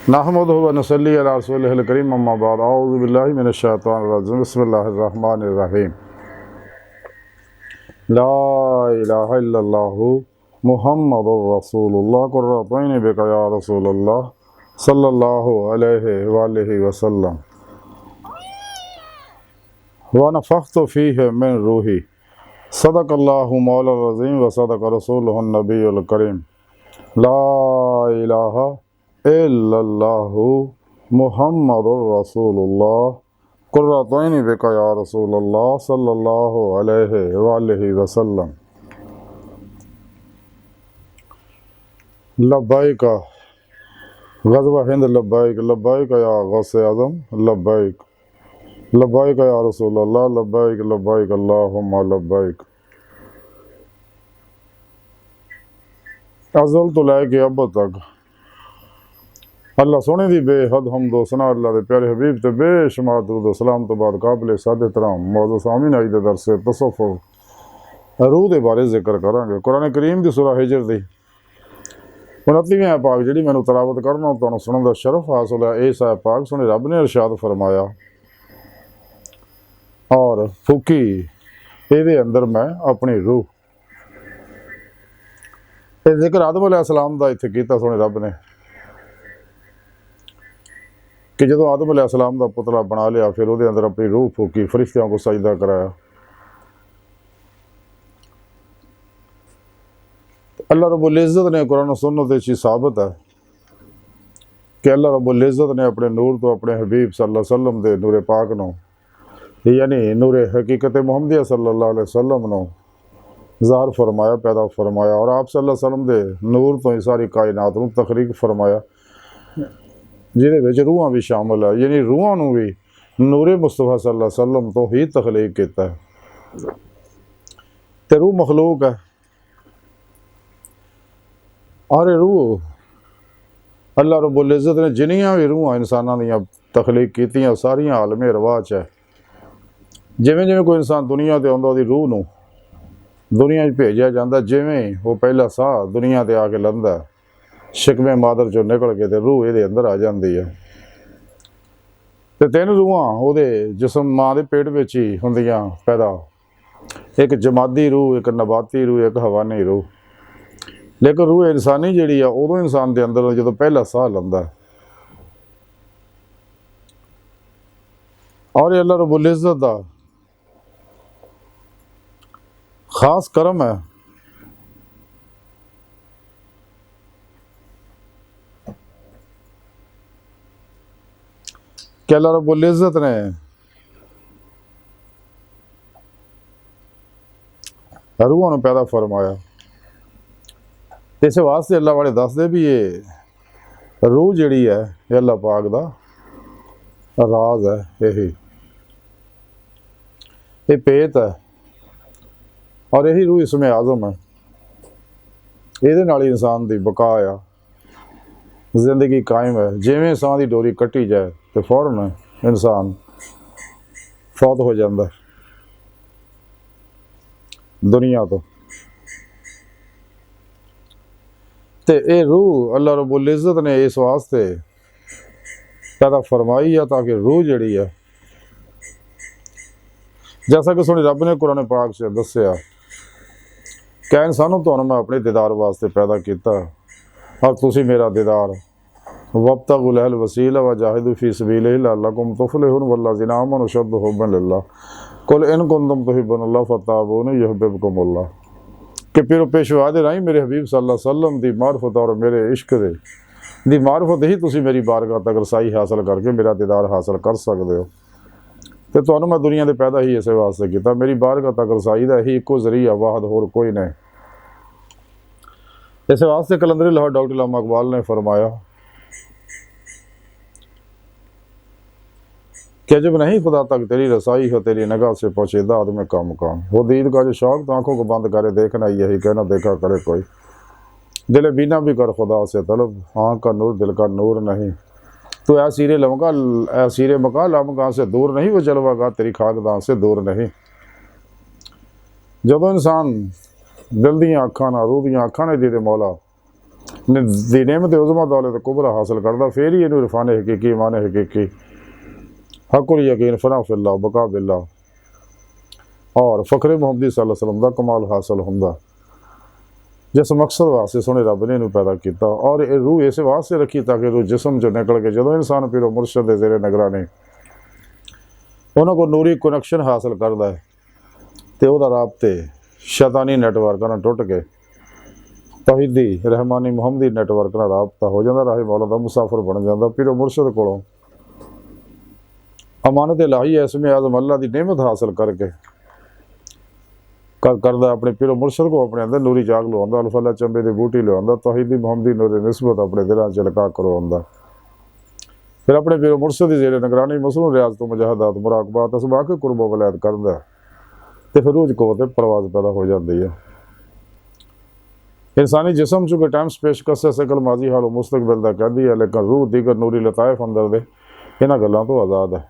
नहमदुहु व नसल्ली अला रसूलिहिल करीम अम्मा बाद अऊज़ु बिल्लाहि मिनश शैतानिर रजीम बिस्मिल्लाहिर रहमानिर रहीम ला इलाहा इल्लल्लाहु मुहम्मदुर रसूलुल्लाह कुर्रतु ऐनी बिका या रसूलल्लाह सल्लल्लाहु अलैहि वालिहि वसल्लम व नफ़ख़्तु फ़ीहि मिन रूही सदक़ल्लाहु मौलाना रज़ीम व सदक़ रसूलुहुन नबियुल करीम ला इलाहा इल्लल्लाहु मुहम्मदुर रसूलुल्लाह कुर्रतु ऐनी बिका या रसूलल्लाह सल्लल्लाहु अलैहि वालिहि वसल्लम लब्बैक ग़ज़वा हिंद लब्बैक लब्बैक या गौसे आज़म लब्बैक लब्बैक या रसूलल्लाह लब्बैक लब्बैक अल्लाहुम्मा लब्बैक अज़ल तो लैके अब तक अल्लाह सोने दी बेहद हमदो सना अल्लाह दे प्यारे हबीब ते बेशुमार दुरूद व सलाम तो बाद काबिल सादे तराम मौजूद सामीन आई दे दरस तसव्वुफ़ रूह दे बारे जिक्र करांगे। कुरान करीम दी सूरह हिजर दी 29वीं आयत पाक जिहड़ी मैनूं तलावत करना तुहानूं सुणन दा शरफ हासिल है। इस आयत पाक सुने रब ने इरशाद फरमाया और फूकी इहदे अंदर मैं अपनी रूह। ये जिक्र आदम अलैहिस्सलाम दा इत्थे कीता सोने रब ने कि जदों आदम अलैहिस्सलाम दा पुतला बना लिया फिर उहदे अंदर अपनी रूह फूकी, फरिश्तियां को सजदा कराया। अल्लाह रब्बुल इज़्ज़त ने कुरान सुन्नत विच साबित है कि अल्लाह रब्बुल इज़्ज़त ने अपने नूर तो अपने हबीब सल्लल्लाहु अलैहि वसल्लम दे नूरे पाक नूं यानी नूरे हकीकत मुहम्मदिया सल्लल्लाहु अलैहि वसल्लम नूं ज़ाहिर फरमाया, पैदा फरमाया और आप सल्लल्लाहु अलैहि वसल्लम दे नूर तो ही सारी कायनात नूं तखलीक फरमाया जिहदे विच रूहां भी शामिल है। यानी रूहां नूं भी नूरे मुस्तफा सल्लल्लाहु अलैहि वसल्लम तो ही तखलीक कीता है। ते रूह मखलूक है और रूह अल्लाह रब्बुल इज़्ज़त ने जिन्नियां भी रूहां इंसानां दियां तखलीक कीतियां सारियां आलमे रवाह च है। जिवें जिवें कोई इंसान दुनिया ते आउंदा उहदी रूह नूं दुनिया भेजा जाता, जिमें वो पहला साह दुनिया ते आके लंघदा शिकमे मादर चो निकल के ते रूह ये अंदर आ जाती है। तो 3 रूहां उहदे जिसम माँ के पेट में ही होंदियां पैदा, एक जमादी रूह, एक नबाती रूह, एक हवानी रूह। लेकिन रूह इंसानी जिहड़ी आ उदों इंसान के अंदर जो पहला साह लंघदा और अल्लाह रब्बुल इज़्ज़त दा खास करम है कि अल्लाह रब्बुल इज़्ज़त ने रूहां नूं पैदा फरमाया। इस वास्ते अल्लाह वाले दसदे भी ये रूह जिहड़ी है ये अल्लाह पाक दा राज है, यही ये पेत है और यही रूह इसमें आज़म है। ये नाल इंसान की बका आ जिंदगी कायम है। जिवें साह की डोरी कट्टी जाए तो फौरन इंसान फौत हो जाता दुनिया तो। ये रूह अल्लाह रब्बुल इज़्ज़त ने इस वास्ते पैदा फरमाई है ताकि रूह जिहड़ी है जैसा कि सुनी रब ने कुरान पाक से दस्या क्या इंसानों तुहानूं मैं अपने दीदार वास्ते पैदा किया और तुसी मेरा दीदार वब्तगुल वसीला व जाहिदू फी सबीलिही लअल्लकुम तुफलिहून वल्लज़ीना आमनू अशद्दु हुब्बन लिल्लाह कुल इन कुंतुम तुहिब्बुनल्लाह फत्ताबिऊनी युहिब्बुकुमुल्लाह। कि पिरो पेशवा दे राही मेरे हबीब सल्लल्लाहु अलैहि वसल्लम दी मारफत और मेरे इश्क दी मारफत ही तुसी मेरी बारगाह तक रसाई हासिल करके मेरा दीदार हासिल कर सकते हो। तो तुहानूं मैं दुनिया दे पैदा ही इस वास्ते किया, मेरी बारगाह तक रसाई दा ही इक्को जरिया वाहद होर कोई नहीं। इस वास्ते कलंदर लाहौर डॉक्टर अल्लामा इकबाल ने फरमाया कि जब नहीं खुदा तक तेरी रसाई हो तेरी निगाह से पहुँचेदा आदमी काम काम वो दीद का जो शौक तो आंखों को बंद करे देखना यही कहना देखा करे कोई दिल बीना भी कर खुदा से तलब आँख का नूर दिल का नूर नहीं तो ऐसीरे लमका ऐसीरे मका लमका से दूर नहीं वो जलवागा तेरी खाकदां से दूर नहीं। जब इंसान दिल दियाँ अखां नाल रूह दियां अखां ने दे मौला दी नेमत उज़मा दौलत कुबरा हासिल करदा, फिर ही इनू इरफान हकीकी ईमान हकीकी हकुल यकीन फना फिल्ला बका बिल्ला और फ़ख्रे मुहम्मदी सल्लल्लाहु अलैहि वसल्लम दा कमाल हासिल हुंदा। जिस मकसद वास्ते सोहने रब ने इनू पैदा किया और ये रूह इस वास्ते रखी ताकि रूह जिसम चो निकल के जो इंसान पीरो मुर्शद दे ज़ेरे निगरानी उन्होंने को नूरी कनैक्शन हासिल करता है तो वह राबते शैतानी नैटवर्क ना टुट के तौहीदी रहमानी मुहम्मदी नैटवर्क ना राबता हो जाता, राही मौला दा मुसाफिर बन जाता। पीरो मुर्शद कोलों अमानत इलाही इसमें आज़म अल्लाह की नेमत हासिल करके करदा अपने पीरो मुर्शद को अपने अंदर नूरी जाग लवांदा, अल्फला चंबे की बूटी लवांदा, तौहीदी मुहम्मदी नूरी निस्बत अपने दिलों चिलका करवांदा। फिर अपने पीरो मुर्शद की जेरे निगरानी मसनून रियाज तो मुजाहदात मुराकबात असबाक कुर्बो वलैद करदा तो फिर रूह को परवाज पैदा हो जाती है। इंसानी जिसम चूँकि टाइम स्पेस कसे सकल माजी हालो मुस्तकबिल दा कहदी है, लेकिन रूह दीगर नूरी लताइफ अंदर दे इन्हां गल्लां तो आज़ाद है।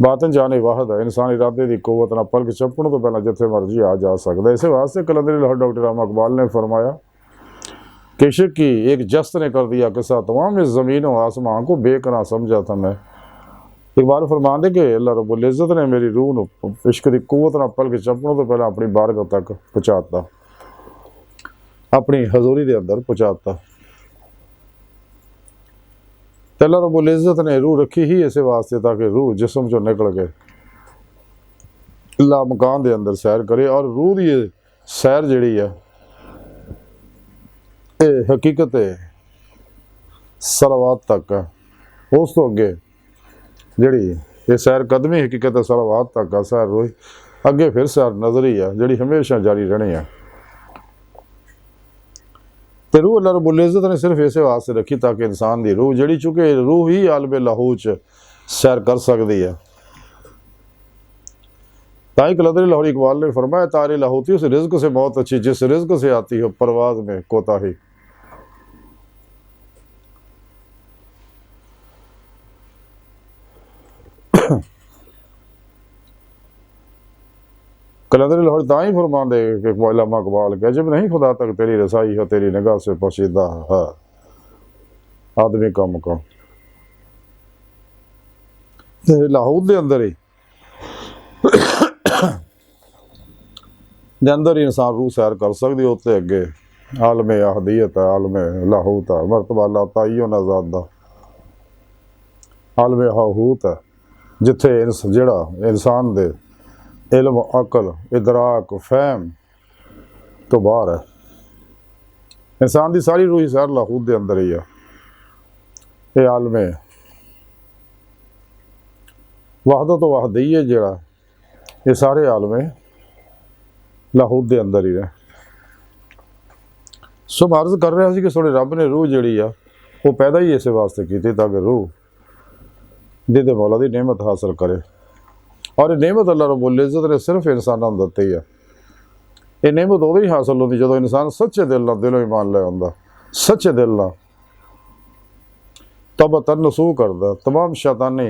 बातन जाने वाहद है, इंसान इरादे की कुव्वत ना पलक चपण तो पहला जिथे मर्जी आ जा सकता है। इस वास्ते कलंदरी लाहौर डॉक्टर राम इकबाल ने फरमाया कि इश्क की एक जस्त ने कर दिया किस्सा तमाम इस ज़मीन और आसमान को बेकना समझा था मैं। इकबाल फरमाते कि अल्लाह रब्बुल इज़्ज़त ने मेरी रूह नूं इश्क की कुव्वत ना पलक चपण तो पहला अपनी बारगाह तक पहुँचाता, अपनी हजूरी के अंदर पहुँचाता। अल्लाह रब्बुल इज़्ज़त ने रूह रखी ही इस वास्ते ताकि रूह जिसम चो निकल के ला मकान के अंदर सैर करे और रूह की सैर जिहड़ी है ये हकीकत है सलावात तक है। उस तो अगे जिहड़ी ये सैर कदमी हकीकत है सलावात तक है, सैर रूह अगे फिर सैर नज़री है जिहड़ी हमेशा जारी रहनी है। तो रूह अल्लाह रब्बुल इज़्ज़त ने सिर्फ इस वास्ते रखी ताकि इंसान की रूह जिहड़ी चूँकि रूह ही आलम लाहू च सैर कर सकती है। ताई कलंदरी लाहौरी इकबाल ने फरमाया तारी लाहू थी उस रिज़्क से बहुत अच्छी जिस रिज़्क से आती हो परवाज में कोताही। कलंदरी लाहौर ताई फरमाते कि इल्लामा इकबाल के जब नहीं खुदा तक तेरी रसाई है तेरी निगाह से पोशीदा है आदमी का मुकाम। लाहौर के अंदर ही अंदर ही इंसान रूह सैर कर सकती, उत्ते अगे आलम आहदियत है, आलम लाहूत है, मरतबा अल्लाह ताईयो नज़ाद दा आलम हाहूत है जिथे जिहड़ा इंसान दे इल्म अकल इदराक फहम तो बाहर है। इंसान की सारी रूह सैर लाहूत के अंदर ही है। ये आलम वहदत तो वहदई है जिहड़ा ये सारे आलम लाहूत के अंदर ही है। सो मैं अर्ज कर रहा सी कि सोने रब ने रूह जिहड़ी आ वो पैदा ही इस वास्ते की ताकि रूह दे मौला की नेमत हासिल करे और ये नेमत अल्लाह रब्बुल इज़्ज़त ने सिर्फ इंसानों को दिती है। ये नेमत उदों ही हासिल होती जो इंसान सच्चे दिल नाल दिलों ईमान ले आउंदा, सच्चे दिल नाल तौबा तनसूह करदा, तमाम शैतानी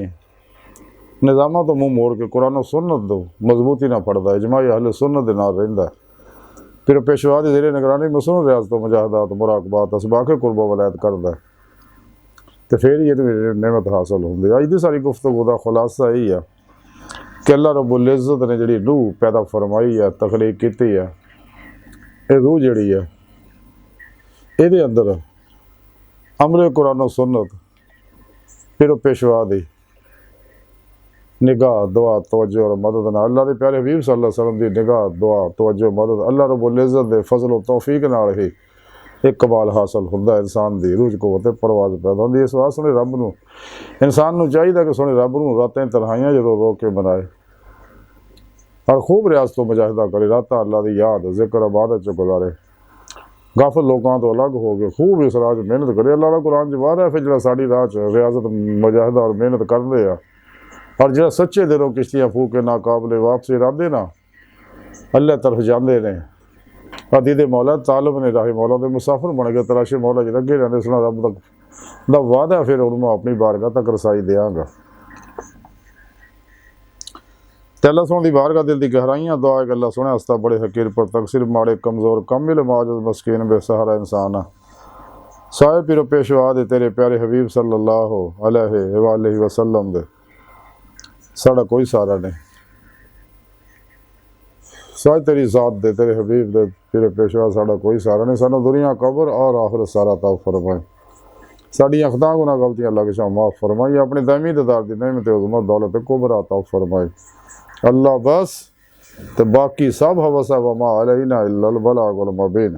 निज़ामां तो मुँह मोड़ के कुरान और सुन्नत दो मजबूती ना पढ़दा, इजमाई अहले सुन्नत दे नाल रहिंदा। फिर पेशवा की ज़ेरे निगरानी मसनून रियाज तो मुजाहदात मुराकबात असबाक कुर्बो वलैद करदा तो फिर ये नेमत हासिल होंदी। अज की सारी गुफ्तगू का खुलासा यही है कि अल्लाह रब्बुल इज़्ज़त ने जिहड़ी रूह पैदा फरमाई है तखलीक की है, ये रूह जिहड़ी है ये अंदर अमले कुरान और सुन्नत फिर पेशवा दी निगाह दुआ तवज्जो और मदद नाल अल्लाह के प्यारे हबीब सल्लल्लाहु अलैहि वसल्लम की निगाह दुआ तवज्जो मदद अल्लाह रब्बुल इज़्ज़त के फजल और तौफीक नाल ही एक कमाल हासिल होंदा, इंसान की रूह को परवाज पैदा होंदी। इस वास्ते सोने रब नूं इंसान नूं चाहिए कि सोने रब नूं रातें तन्हाइयां जो रो के बनाए और खूब रियाज तो मुजाहिदा करे, रातां अल्लाह की याद जिक्र इबादत च गुजारे, गाफिल लोगों तो अलग हो गए खूब इस राह मेहनत करे। अल्लाह का कुरान च वादा है फिर जो साड़ी राह रियाजत मुजाहिदा और मेहनत करते हैं और जो सच्चे दिलों किश्तियाँ फूके नाकाबले वापसी इरादे ना अल्लाह तरफ जाते हैं अदीदे मौला तालब ने राही मौला के मुसाफिर बन गए तराशे मौला च लगे रहते सुना रब तक दा वादा फिर उन्होंने अपनी बारगाह तक रसाई देंगा। अल्लाह सोने की बारगाह दिल की गहराइयाँ दुआ अल्लाह सोने हस्ता बड़े हकीर पर तकसीर माड़े कमज़ोर कमिल माजूद मस्कीन बेसहारा इंसान साए पिरो पेशवा दे तेरे प्यारे हबीब सल्लल्लाहु अलैहि वसल्लम दे साड़ा कोई सहारा नहीं। साए तेरी ज़ात दे तेरे हबीब दे पिरो पेशवा साड़ा कोई सहारा नहीं। सानू दुनिया कब्र और आखिरत सारा अता फरमाए। साड़ियां खता गुनाह गलतियां लगिशां माफ़ फरमाई। अपनी दामी ददार दी नेमत उज़्मत दौलत कुबरा अता फरमाए। अल्लाह बस ते बाकी सब हवसा वमा अलैना इल्लल बलागुल मुबीन।